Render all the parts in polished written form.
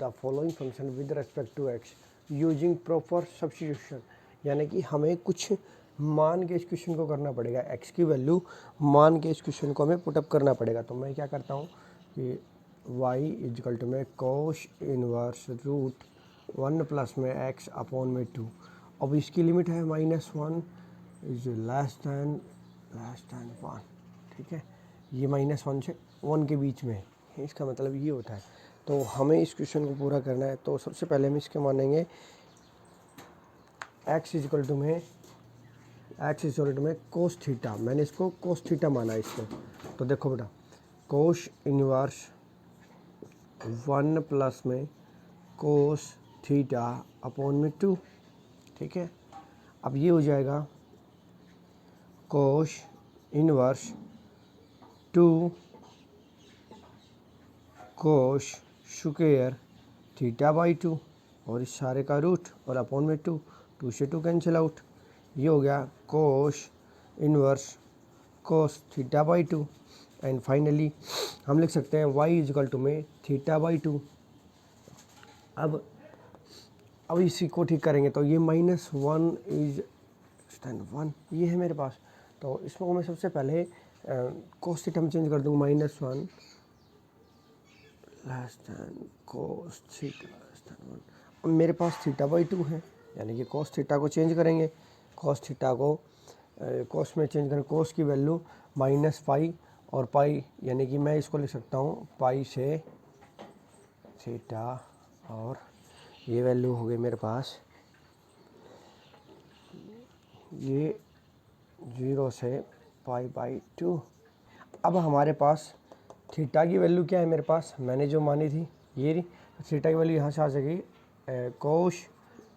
The following function with respect to X using proper substitution, यानी कि हमें कुछ मान के इस क्वेश्चन को करना पड़ेगा, एक्स की वैल्यू मान के इस क्वेश्चन को हमें पुटअप करना पड़ेगा। तो मैं क्या करता हूँ कि वाई इजकल टू में कोश इनवर्स रूट 1 प्लस में एक्स अपॉन में 2। अब इसकी लिमिट है -1 इज लेस दैन 1, ठीक है। ये -1 से 1 के बीच में है, इसका मतलब ये होता है। तो हमें इस क्वेश्चन को पूरा करना है, तो सबसे पहले हम इसके मानेंगे एक्स इजकल टू में कोस थीटा। मैंने इसको कोस थीटा माना इसको। तो देखो बेटा, कोस इनवर्स 1 प्लस में कोस थीटा अपॉन में 2, ठीक है। अब ये हो जाएगा cos inverse 2 cos square theta by 2 और इस सारे का रूट और अपॉन में 2 से 2 कैंसिल आउट। ये हो गया cos inverse cos theta by 2 and finally हम लिख सकते हैं y इजकल टू में थीटा बाई 2। अब इसी को ठीक करेंगे तो ये -1 इज 1 ये है मेरे पास। तो इसमें मैं सबसे पहले कोस थीटा में चेंज कर दूँगा, -1 less than cos theta less than 1। अब मेरे पास थीटा बाई 2 है, यानी कि कोस थीटा को चेंज करेंगे, कोस थीटा को कोस में चेंज करें, कोस की वैल्यू -पाई और पाई, यानी कि मैं इसको लिख सकता हूँ पाई से थीटा और ये वैल्यू हो गई मेरे पास ये 0 से पाई बाई 2। अब हमारे पास थीटा की वैल्यू क्या है मेरे पास, मैंने जो मानी थी ये रही। थीटा की वैल्यू यहाँ से आ जाएगी कोस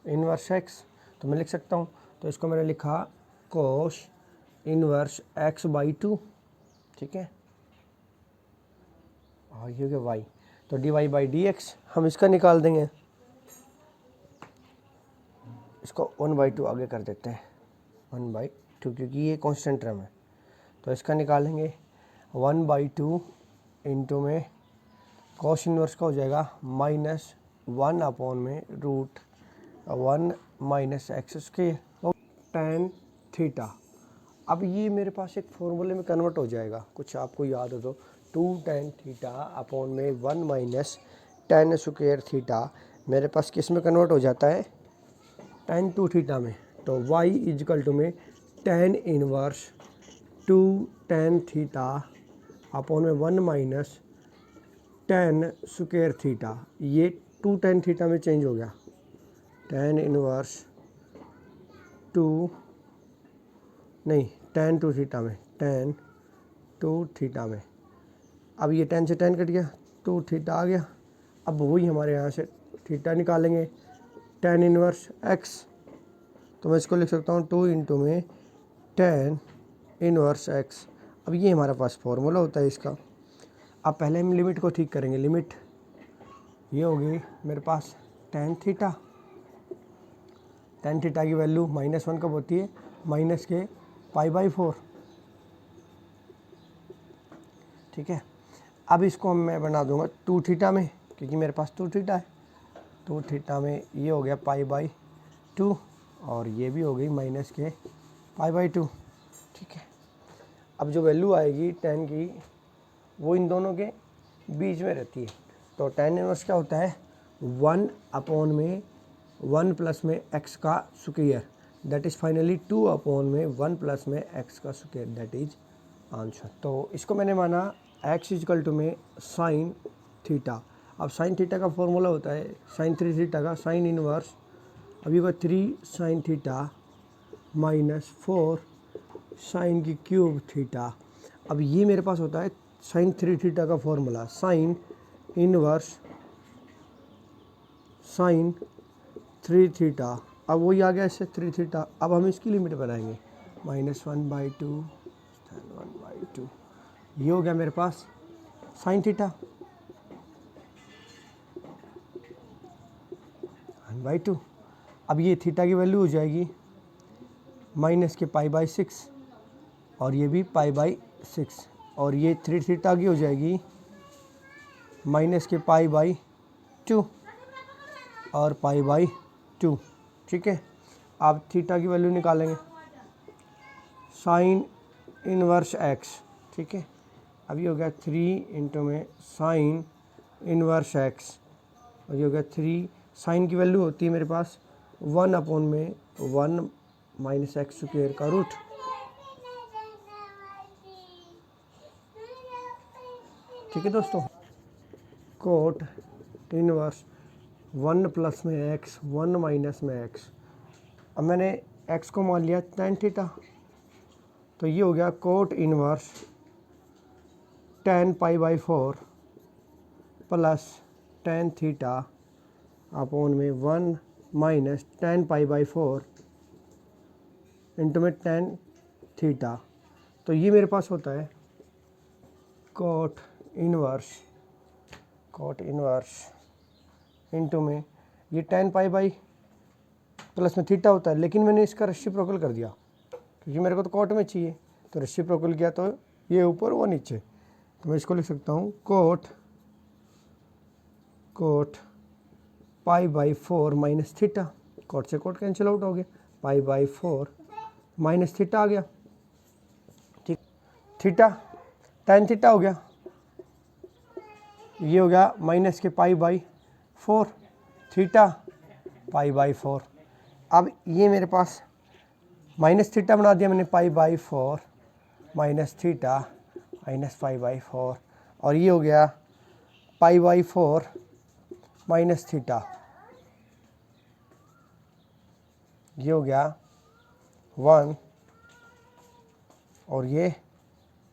इनवर्स एक्स, तो मैं लिख सकता हूँ। तो इसको मैंने लिखा कोस इनवर्स एक्स बाई 2, ठीक है। और ये हो गया वाई, तो D Y by D X हम इसका निकाल देंगे। इसको 1/2 आगे कर देते हैं, 1/2 क्योंकि ये कांस्टेंट टर्म है। तो इसका निकालेंगे 1/2 इंटू में कोस इनवर्स का हो जाएगा -1 अपॉन में root 1 minus x square tan theta. अब ये मेरे पास एक फॉर्मूले में कन्वर्ट हो जाएगा, कुछ आपको याद हो तो 2 tan थीटा अपॉन में 1 माइनस tan स्क्वायर थीटा मेरे पास किस में कन्वर्ट हो जाता है, tan 2 थीटा में। तो y इजकल टू में tan inverse 2 tan theta upon में 1 माइनस tan स्क्वायर थीटा। ये 2 tan थीटा में चेंज हो गया, tan इनवर्स 2 नहीं tan 2 थीटा में, tan 2 थीटा में। अब ये tan से tan कट गया, 2 थीटा आ गया। अब वही हमारे यहाँ से थीटा निकालेंगे, tan इनवर्स x। तो मैं इसको लिख सकता हूँ 2 इंटू में tan इनवर्स x। अब ये हमारे पास फॉर्मूला होता है इसका। अब पहले हम लिमिट को ठीक करेंगे। लिमिट ये होगी मेरे पास tan थीटा, tan थीटा की वैल्यू -1 कब होती है, माइनस के π/4, ठीक है। अब इसको मैं बना दूंगा 2 थीटा में, क्योंकि मेरे पास 2 थीटा है। 2 थीटा में ये हो गया π/2 और ये भी हो गई माइनस के π/2, ठीक है। अब जो वैल्यू आएगी tan की वो इन दोनों के बीच में रहती है। तो tan इनवर्स क्या होता है, 1 अपॉन में 1 प्लस में x का square, that is finally 2 upon में 1 प्लस में x का स्क्वायर, दैट इज आंसर। तो इसको मैंने माना x इजकल टू में साइन थीटा। अब साइन थीटा का फॉर्मूला होता है साइन 3 थीटा का साइन इनवर्स, अभी वह 3 साइन थीटा -4 साइन की क्यूब थीटा। अब ये मेरे पास होता है साइन 3 थीटा का formula, sine inverse sine 3 theta. अब वही आ गया इससे 3 थीटा। अब हम इसकी लिमिट बनाएंगे -1/2 1/2। ये हो गया मेरे पास साइन थीटा 1/2। अब ये थीटा की वैल्यू हो जाएगी माइनस के π/6 और ये भी π/6 और ये 3 थीटा की हो जाएगी माइनस के π/2। और पाई बाई 2। ठीक है, आप थीटा की वैल्यू निकालेंगे, साइन इनवर्स एक्स। ठीक है, अब ये हो गया 3 इंटू में साइन इनवर्स एक्स, और ये हो गया 3। साइन की वैल्यू होती है मेरे पास 1 अपॉन में 1 माइनस एक्स स्क्वायर का रूट। ठीक है दोस्तों, कोट इनवर्स 1 प्लस में एक्स 1 माइनस में एक्स। अब मैंने एक्स को मान लिया tan थीटा, तो ये हो गया cot inverse tan pi by 4 plus tan theta upon में 1 minus tan pi by 4 into में tan थीटा। तो ये मेरे पास होता है कोट इनवर्स इंटू में ये tan पाई बाई प्लस में थीटा होता है, लेकिन मैंने इसका रेसिप्रोकल कर दिया क्योंकि मेरे को तो कोट में चाहिए, तो रेसिप्रोकल किया तो ये ऊपर वो नीचे। तो मैं इसको लिख सकता हूँ cot pi by 4 minus theta. Cot से कोट कैंसिल आउट हो गया, पाई बाई 4 माइनस थीटा आ गया। ठीक, थीटा tan थीटा हो गया, ये हो गया माइनस के पाई बाई 4 थीटा पाई बाई 4। अब ये मेरे पास माइनस थीटा बना दिया मैंने, पाई by 4 minus theta minus pi by 4, और ये हो गया पाई बाई 4 माइनस थीटा, ये हो गया 1 और ये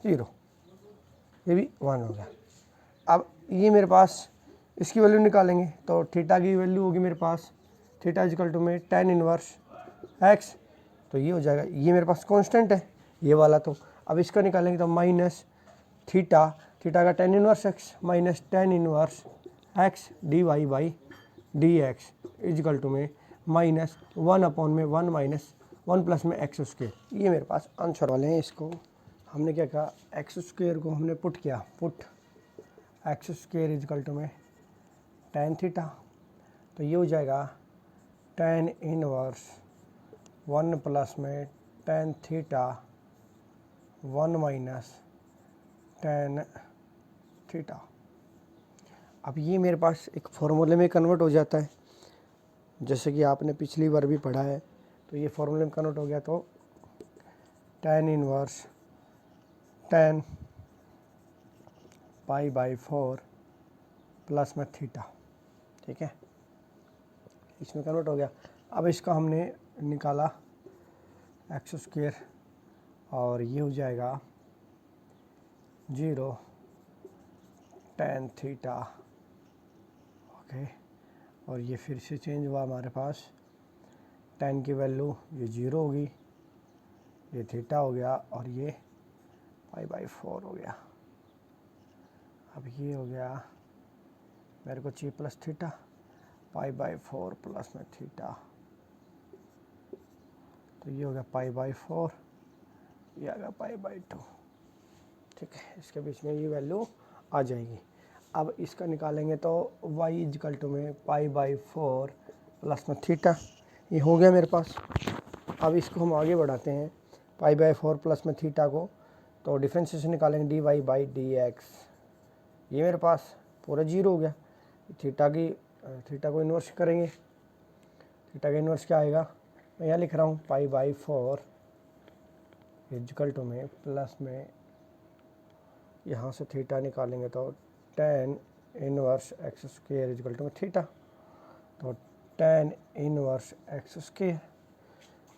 0, ये भी 1 हो गया। अब ये मेरे पास इसकी वैल्यू निकालेंगे, तो थीटा की वैल्यू होगी मेरे पास थीटा इजिकल टू में tan इनवर्स एक्स, तो ये हो जाएगा, ये मेरे पास कांस्टेंट है ये वाला। तो अब इसका निकालेंगे तो माइनस थीटा का tan inverse X minus tan inverse X D Y by D X is equal to में माइनस 1 अपॉन में 1 माइनस 1 प्लस में एक्स स्क्वायर। ये मेरे पास आंसर वाले हैं। इसको हमने क्या कहा, एक्स स्क्वायर को हमने पुट किया, put X square is equal to में tan थीटा, तो ये हो जाएगा tan इनवर्स 1 प्लस में tan theta 1 minus tan theta. अब ये मेरे पास एक फॉर्मूले में कन्वर्ट हो जाता है, जैसे कि आपने पिछली बार भी पढ़ा है, तो ये फॉर्मूले में कन्वर्ट हो गया, तो tan inverse tan pi by 4 plus में थीटा। ठीक है, इसमें कन्वर्ट हो गया। अब इसका हमने निकाला एक्स स्क्वायर, और ये हो जाएगा 0 tan थीटा। ओके, और ये फिर से चेंज हुआ हमारे पास, tan की वैल्यू ये 0 होगी, ये थीटा हो गया, और ये पाई बाई 4 हो गया। अब ये हो गया मेरे को चाहिए plus theta, pi by 4 plus में थीटा, तो ये हो गया पाई बाई 4, ये आ गया पाई बाई 2। ठीक है, इसके बीच में ये वैल्यू आ जाएगी। अब इसका निकालेंगे तो y इजिकल टू में पाई बाई 4 प्लस में थीटा, ये हो गया मेरे पास। अब इसको हम आगे बढ़ाते हैं, पाई बाई 4 प्लस में थीटा को, तो डिफ्रेंशिएशन निकालेंगे D Y by D X, ये मेरे पास पूरा 0 हो गया। थीटा को इन्वर्स करेंगे, थीटा का इन्वर्स क्या आएगा, मैं यहाँ लिख रहा हूँ पाई बाई 4 इजिकल टू में प्लस में, यहाँ से थीटा निकालेंगे तो tan inverse x square is equal to में थीटा, तो tan इनवर्स एक्स स्क्वायर।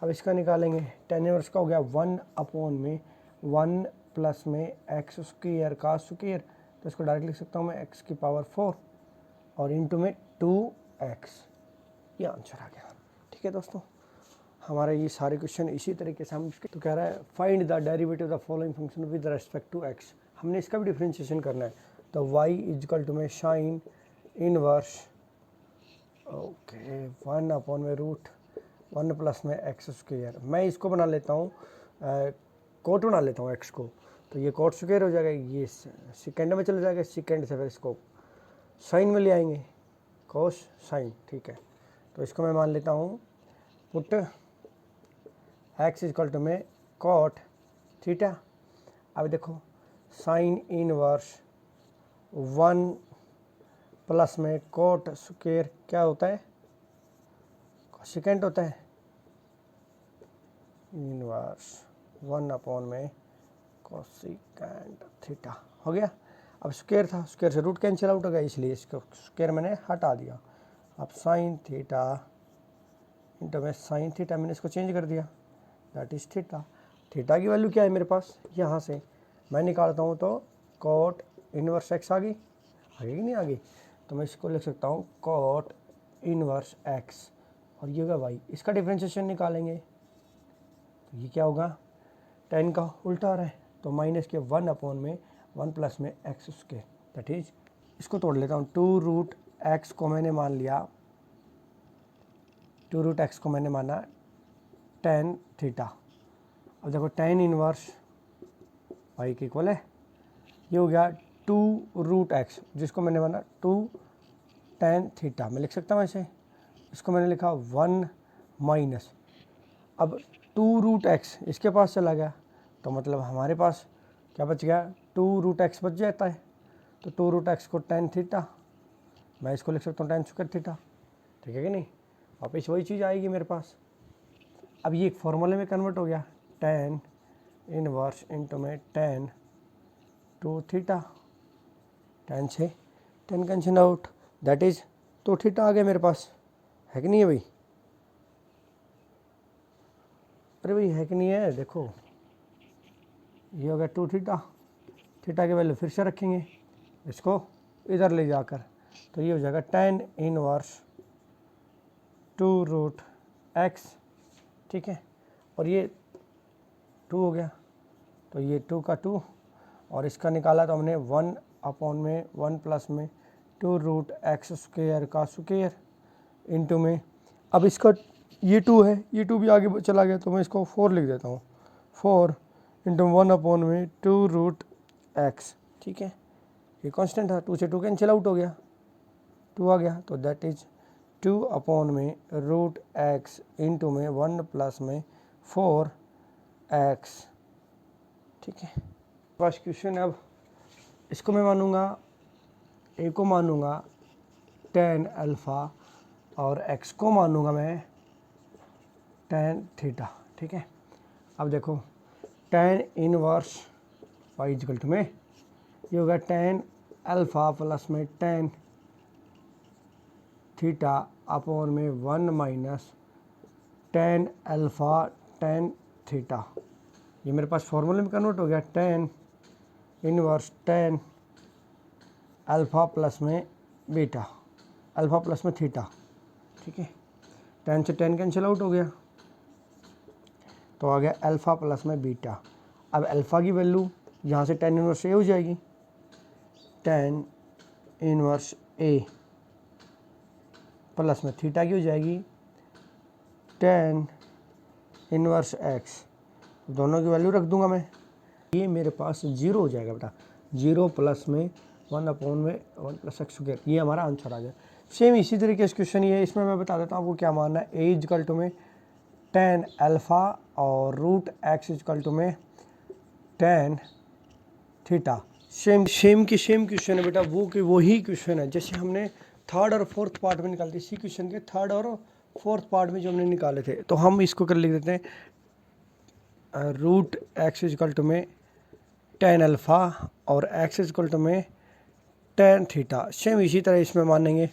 अब इसका निकालेंगे, tan इनवर्स का हो गया 1 अपॉन में 1 प्लस में एक्स स्क्वायर का स्क्वायर, तो इसको डायरेक्ट लिख सकता हूँ मैं x की पावर 4 और इंटू में 2x, ये आंसर आ गया। ठीक है दोस्तों, हमारा ये सारे क्वेश्चन इसी तरीके से हम, तो कह रहा है find the derivative of the following function with respect to x, हमने इसका भी डिफ्रेंशिएशन करना है, तो y इजिकल टू में साइन इनवर्स ओके 1 अपॉन में रूट 1 प्लस में एक्स स्क्वायर, मैं इसको बना लेता हूँ कोट बना लेता हूँ x को, तो ये कोट स्क्वायर हो जाएगा, ये सेकेंड में चला जाएगा, सेकेंड से फिर इसको साइन में ले आएंगे, कोस साइन। ठीक है, तो इसको मैं मान लेता हूँ पुट x इक्वल टू में कॉट थीटा। अब देखो साइन इनवर्स 1 प्लस में कोट स्क्वायर क्या होता है, कोसेकेंट होता है, इनवर्स 1 अपॉन में कोसेकेंट थीटा हो गया। अब स्क्वायर था, स्क्वायर से रूट कैंसिल आउट हो गया, इसलिए इसको स्क्वायर मैंने हटा दिया। अब साइन थीटा इंटू में साइन थीटा मैंने इसको चेंज कर दिया, दैट इज थीटा। थीटा की वैल्यू क्या है मेरे पास, यहाँ से मैं निकालता हूँ तो कोट इनवर्स एक्स आ गई कि नहीं आ गई, तो मैं इसको लिख सकता हूँ कोट इनवर्स एक्स और ये होगा वाई। इसका डिफरेंशिएशन निकालेंगे तो ये क्या होगा, टेन का उल्टा आ रहा है तो माइनस के 1 अपॉन में 1 प्लस में एक्स स्क्वायर, दैट इज, इसको तोड़ लेता हूँ, 2 रूट एक्स को मैंने मान लिया, 2 रूट एक्स को मैंने माना टेन थीटा। अब देखो टेन इनवर्स वाई के इक्वल है, ये हो गया 2 रूट एक्स जिसको मैंने माना 2 टेन थीटा, मैं लिख सकता हूँ ऐसे, इसको मैंने लिखा 1 माइनस, अब 2 रूट एक्स इसके पास चला गया तो मतलब हमारे पास क्या बच गया, 2 रूट एक्स बच जाता है, तो 2 रूट एक्स को टेन थीटा, मैं इसको लिख सकता हूँ टेन स्क्वायर थीटा, ठीक है कि नहीं, वापस वही चीज़ आएगी मेरे पास। अब ये एक फॉर्मूले में कन्वर्ट हो गया, टेन इनवर्स इंटू में टेन 2 थीटा, टेन से tan cancel out, that is 2 theta आ गया मेरे पास, है कि नहीं है भाई, अरे भाई है कि नहीं है, देखो ये हो गया 2 थीटा, थीटा की वैल्यू फिर से रखेंगे इसको इधर ले जाकर, तो ये हो जाएगा टेन इनवर्स 2 रूट एक्स, ठीक है, और ये 2 हो गया तो ये 2 का 2 और इसका निकाला तो हमने 1 अपॉन में 1 प्लस में 2 रूट एक्स स्क्वायर का स्क्वायर इंटू में, अब इसका ये 2 है, ये 2 भी आगे चला गया तो मैं इसको 4 लिख देता हूँ, 4 इंटू 1 अपॉन में 2 रूट एक्स, ठीक है, ये कांस्टेंट था, 2 से 2 कैंसिल आउट हो गया, 2 आ गया, तो दैट इज 2 अपॉन में रूट एक्स इंटू में 1 प्लस में 4 एक्स, ठीक है। फर्स्ट क्वेश्चन, अब इसको मैं मानूंगा, ए को मानूंगा टेन अल्फ़ा और एक्स को मानूंगा मैं टेन थीटा, ठीक है। अब देखो tan inverse y equal to में ये होगा टेन अल्फ़ा प्लस में टेन थीटा अपॉन में 1 minus tan alpha tan theta, ये मेरे पास फॉर्मूले में कन्वर्ट हो गया, tan inverse tan alpha plus में बीटा, अल्फ़ा प्लस में थीटा, ठीक है, 10 से 10 कैंसिल आउट हो गया तो आ गया अल्फ़ा प्लस में बीटा। अब अल्फ़ा की वैल्यू यहाँ से 10 इनवर्स ए हो जाएगी, 10 इनवर्स ए प्लस में थीटा की हो जाएगी 10 इनवर्स एक्स, दोनों की वैल्यू रख दूंगा मैं, ये मेरे पास 0 हो जाएगा बेटा, 0 प्लस में 1 अपॉन में 1 प्लस एक्स स्क्वायर, ये हमारा आंसर आ गया। सेम इसी तरीके से क्वेश्चन ये, इसमें मैं बता देता हूँ आपको क्या मानना है, ए इजकल टू में टेन अल्फ़ा और रूट एक्स इजकल टू में टेन थीटा, सेम क्वेश्चन है बेटा, वो कि वही क्वेश्चन है जैसे हमने थर्ड और फोर्थ पार्ट में निकालते, इसी क्वेश्चन के थर्ड और फोर्थ पार्ट में जो हमने निकाले थे, तो हम इसको कर लिख देते हैं रूट एक्स इजकल टू में टेन अल्फ़ा और एक्स इजकल टू में टेन थीटा, सेम इसी तरह इसमें मानेंगे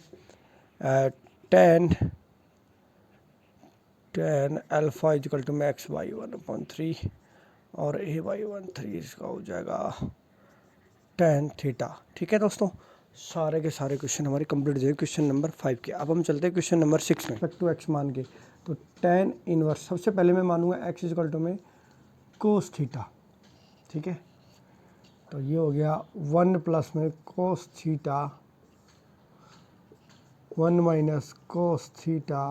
टेन अल्फ़ा इजकल टू में एक्स वाई 1/3 और ए वाई 1/3, इसका हो जाएगा टेन थीटा, ठीक है दोस्तों। सारे के सारे क्वेश्चन हमारे कंप्लीट हो जाएंगे क्वेश्चन नंबर 5 के। अब हम चलते हैं क्वेश्चन नंबर 6 में, टू एक्स मान के, तो टेन इनवर्स सबसे पहले मैं मानूंगा एक्स इजकल टू में कोस थीटा, ठीक है, तो ये हो गया 1 प्लस में cos theta 1 minus cos theta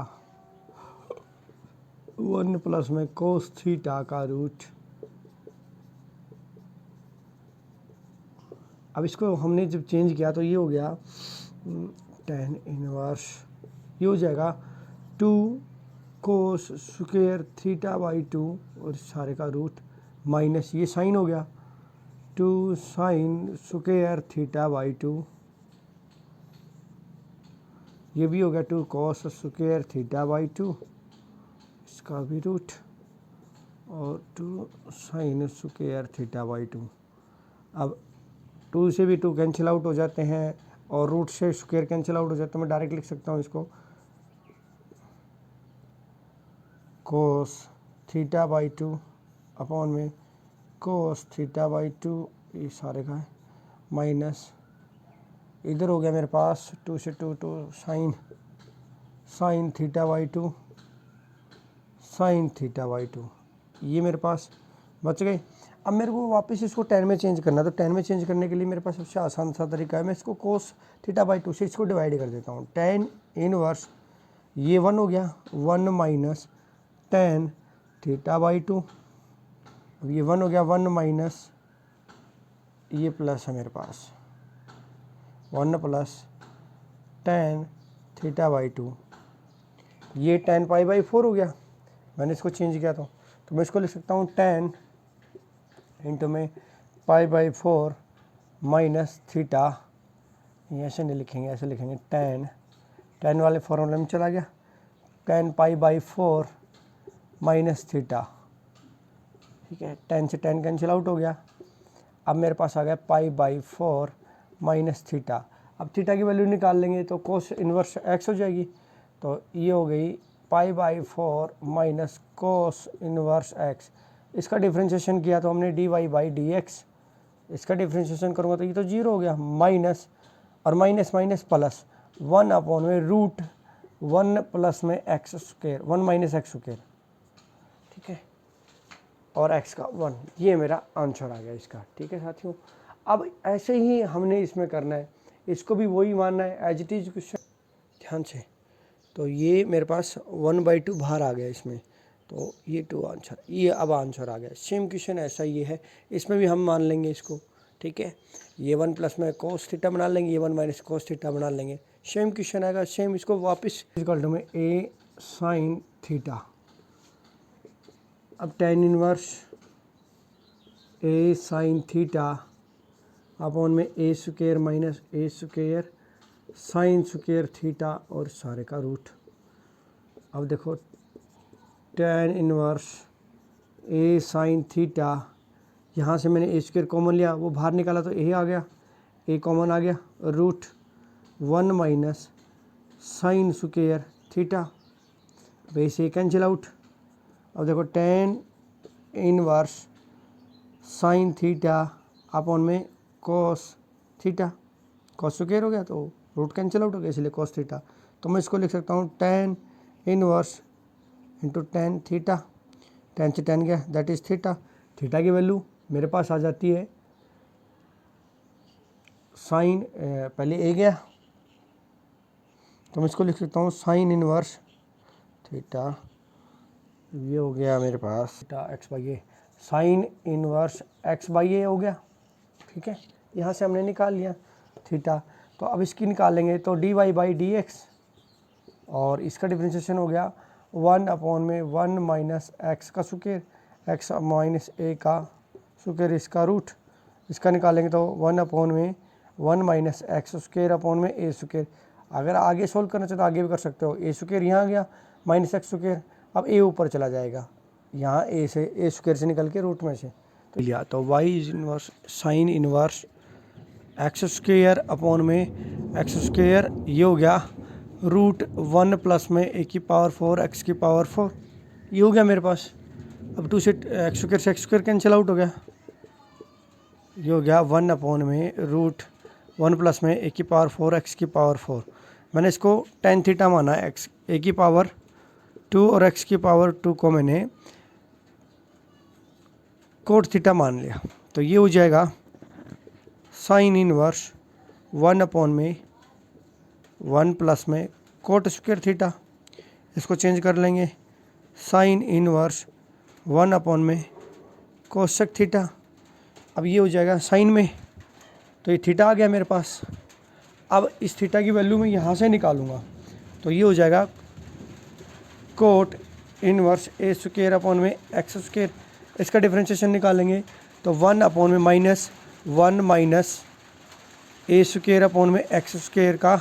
1 plus में कोस थीटा का रूट। अब इसको हमने जब चेंज किया तो ये हो गया टेन इनवर्स, ये हो जाएगा 2 कोस स्क्वायर थीटा बाई 2 और सारे का रूट माइनस ये साइन हो गया 2 साइन स्क्वायर थीटा बाई 2, ये भी हो गया 2 कॉस स्क्वायर थीटा बाई 2, इसका भी रूट, और 2 साइन स्क्वायर थीटा बाई 2। अब 2 से भी 2 कैंसिल आउट हो जाते हैं और रूट से स्क्वायर कैंसिल आउट हो जाता है। मैं डायरेक्ट लिख सकता हूँ इसको कोस थीटा बाई 2 अपॉन में कोस थीटा बाई 2, ये सारे का है माइनस, इधर हो गया मेरे पास 2 से 2 sine theta by 2 sine theta by 2, ये मेरे पास बच गए। अब मेरे को वापस इसको 10 में चेंज करना है, तो 10 में चेंज करने के लिए मेरे पास सबसे आसान सा तरीका है, मैं इसको कोस थीटा बाई 2 से इसको डिवाइड कर देता हूँ। 10 इनवर्स ये 1 हो गया 1 माइनस 10 थीटा बाई 2, अब ये 1 हो गया 1 माइनस ये प्लस है मेरे पास 1 प्लस 10 थीटा बाई 2, ये 10 पाई बाई 4 हो गया, मैंने इसको चेंज किया तो मैं इसको लिख सकता हूँ 10 इंटू में पाई बाई 4 माइनस थीटा, ये ऐसे नहीं लिखेंगे, ऐसे लिखेंगे 10 वाले फॉर्मूले में चला गया 10 पाई बाई 4 माइनस थीटा, ठीक है, 10 से 10 कैंसिल आउट हो गया। अब मेरे पास आ गया पाई बाई 4 माइनस थीटा। अब थीटा की वैल्यू निकाल लेंगे तो कोस इन्वर्स एक्स हो जाएगी, तो ये हो गई pi by 4 minus cos inverse x. इसका डिफ्रेंशिएशन किया तो हमने d Y by D x, इसका डिफ्रेंशिएशन करूँगा तो ये तो 0 हो गया, माइनस और माइनस माइनस प्लस 1 अपॉन में रूट 1 प्लस में x square 1 minus x square, ठीक है, और x का 1, ये मेरा आंसर आ गया इसका। ठीक है साथियों, अब ऐसे ही हमने इसमें करना है, इसको भी वही मानना है एज इट इज क्वेश्चन, ध्यान से। तो ये मेरे पास 1/2 बाहर आ गया इसमें, तो ये 2 आंसर, ये अब आंसर आ गया। सेम क्वेश्चन ऐसा ये है, इसमें भी हम मान लेंगे इसको, ठीक है, ये 1 प्लस में कोस थीटा बना लेंगे, ये 1 माइनस कोस थीटा बना लेंगे, सेम क्वेश्चन आएगा, सेम इसको वापस इक्वल टू में ए साइन थीटा। अब tan इनवर्स ए साइन थीटा अपॉन में ए स्क्वायर माइनस ए स्क्वायर साइन स्क्वायर थीटा और सारे का रूट। अब देखो tan इनवर्स ए साइन थीटा, यहाँ से मैंने ए स्क्वायर कॉमन लिया, वो बाहर निकाला तो ए आ गया, ए कॉमन आ गया, root 1 minus sine square theta, base A cancel out. अब देखो tan inverse sine theta upon में कोस थीटा, कॉस स्क्वायर हो गया तो रूट कैंसिल आउट हो गया, इसलिए कोस थीटा। तो मैं इसको लिख सकता हूँ tan inverse into tan theta, 10 से 10 गया दैट इज़ थीटा। थीटा की वैल्यू मेरे पास आ जाती है साइन, पहले ए गया तो मैं इसको लिख सकता हूँ साइन इनवर्स थीटा, ये हो गया मेरे पास theta x by A, sine inverse x by A हो गया, ठीक है, यहाँ से हमने निकाल लिया थीटा। तो अब इसकी निकालेंगे तो D Y by D x, और इसका डिफ्रेंशिएशन हो गया 1 अपॉन में 1 माइनस एक्स का स्क्वायर, एक्स माइनस ए का स्क्वायर, इसका रूट, इसका निकालेंगे तो 1 अपॉन में 1 माइनस एक्स स्क्वायर अपॉन में ए स्क्वायर। अगर आगे सोल्व करना चाहे तो आगे भी कर सकते हो, ए स्क्वायर यहाँ आ गया माइनस एक्स स्क्वायर, अब ए ऊपर चला जाएगा, यहाँ ए से ए स्क्वायर से निकल के रूट में से तो लिया, तो y is inverse sine inverse x square upon में एक्स स्क्वायर, ये हो गया रूट 1 प्लस में ए की पावर 4 एक्स की पावर 4, ये हो गया मेरे पास। अब 2 से एक्स स्क्वायर से एक्स स्क्वायर कैंसिल आउट हो गया, ये हो गया 1 अपॉन में रूट 1 प्लस में ए की पावर 4 एक्स की पावर 4। मैंने इसको tan थीटा माना, एक्स ए की पावर 2 और एक्स की पावर 2 को मैंने कोट थीटा मान लिया, तो ये हो जाएगा साइन इनवर्स 1 अपॉन में 1 प्लस में कोट स्क्वायर थीटा, इसको चेंज कर लेंगे साइन इनवर्स 1 अपॉन में कोसेक थीटा। अब ये हो जाएगा साइन में, तो ये थीटा आ गया मेरे पास। अब इस थीटा की वैल्यू मैं यहाँ से निकालूंगा, तो ये हो जाएगा कोट इनवर्स ए स्क्वायर अपॉन में एक्स स्क्वायर, इसका डिफरेंशिएशन निकालेंगे तो 1 अपॉन में माइनस 1 माइनस ए स्क्वायर अपॉन में एक्स स्क्वायर का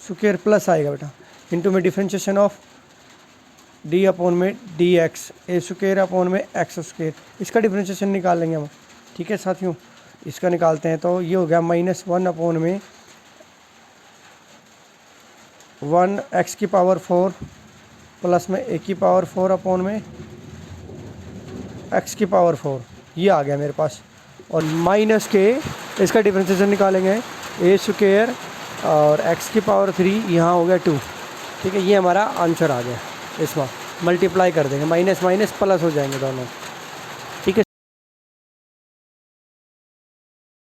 स्क्वायर प्लस आएगा बेटा, इनटू में डिफरेंशिएशन ऑफ डी अपॉन में डी एक्स ए स्क्वायर अपॉन में एक्स स्क्वायर, इसका डिफरेंशिएशन निकालेंगे हम। ठीक है साथियों, इसका निकालते हैं तो ये हो गया माइनस 1 अपॉन में 1 एक्स की पावर 4 प्लस में ए की पावर 4 अपॉन में एक्स की पावर 4, ये आ गया मेरे पास। और माइनस के इसका डिफरेंशिएशन निकालेंगे ए स्क्वायर और एक्स की पावर 3 यहाँ हो गया 2। ठीक है, ये हमारा आंसर आ गया। इसमें मल्टीप्लाई कर देंगे, माइनस माइनस प्लस हो जाएंगे दोनों।